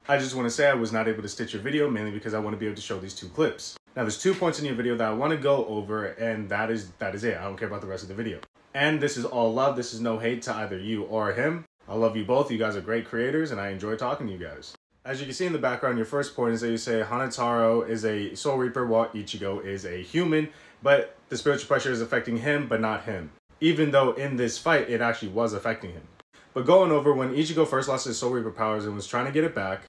I just want to say I was not able to stitch your video mainly because I want to be able to show these two clips. Now there's 2 points in your video that I want to go over, and that is it. I don't care about the rest of the video. And this is all love. This is no hate to either you or him. I love you both. You guys are great creators and I enjoy talking to you guys. As you can see in the background, your first point is that you say Hanataro is a Soul Reaper while Ichigo is a human, but the spiritual pressure is affecting him but not him. Even though in this fight it actually was affecting him. But going over when Ichigo first lost his Soul Reaper powers and was trying to get it back,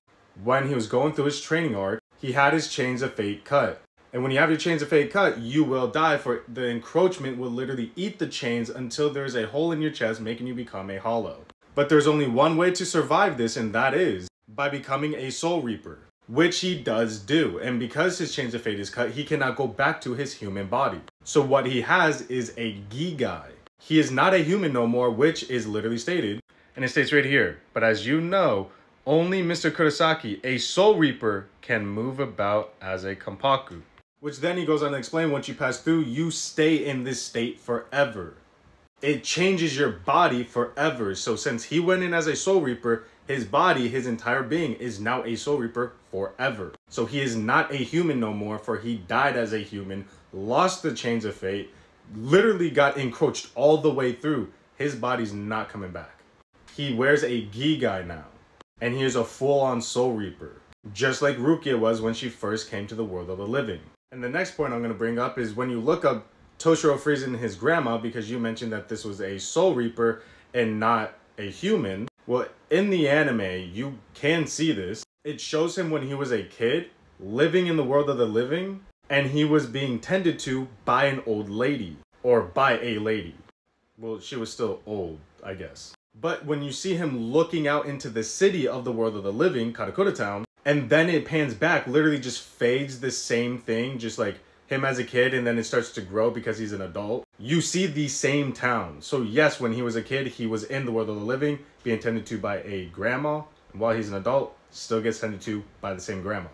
when he was going through his training arc, he had his Chains of Fate cut. And when you have your Chains of Fate cut, you will die, for the encroachment will literally eat the chains until there is a hole in your chest making you become a hollow. But there's only one way to survive this, and that is by becoming a Soul Reaper, which he does do. And because his Chains of Fate is cut, he cannot go back to his human body. So what he has is a Gigai. He is not a human no more, which is literally stated, and it states right here, but as you know, only Mr. Kurosaki, a Soul Reaper, can move about as a Kampaku. Which then he goes on to explain, once you pass through, you stay in this state forever. It changes your body forever. So since he went in as a Soul Reaper, his body, his entire being, is now a Soul Reaper forever. So he is not a human no more, for he died as a human, lost the Chains of Fate, literally got encroached all the way through. His body's not coming back. He wears a Gigai now, and he is a full-on Soul Reaper, just like Rukia was when she first came to the world of the living. And the next point I'm going to bring up is when you look up Toshiro Frieza and his grandma, because you mentioned that this was a Soul Reaper and not a human. Well, in the anime, you can see this. It shows him when he was a kid, living in the world of the living, and he was being tended to by an old lady, or by a lady. Well, she was still old, I guess. But when you see him looking out into the city of the world of the living, Karakura Town, and then it pans back, literally just fades the same thing, just like him as a kid, and then it starts to grow because he's an adult. You see the same town. So yes, when he was a kid, he was in the world of the living, being tended to by a grandma. And while he's an adult, still gets tended to by the same grandma.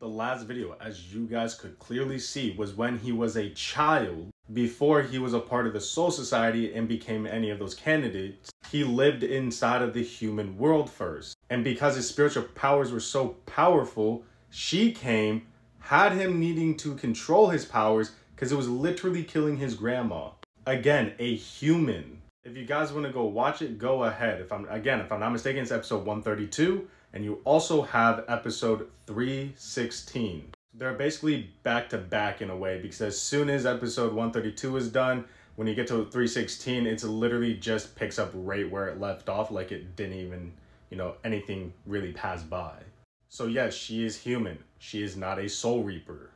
The last video, as you guys could clearly see, was when he was a child, before he was a part of the Soul Society and became any of those candidates. He lived inside of the human world first. And because his spiritual powers were so powerful, she came, had him needing to control his powers because it was literally killing his grandma. Again, a human. If you guys want to go watch it, go ahead. If I'm not mistaken, it's episode 132. And you also have episode 316. They're basically back to back in a way, because as soon as episode 132 is done, when you get to 316, it's literally just picks up right where it left off, like it didn't even, anything really pass by. So yes, she is human. She is not a Soul Reaper.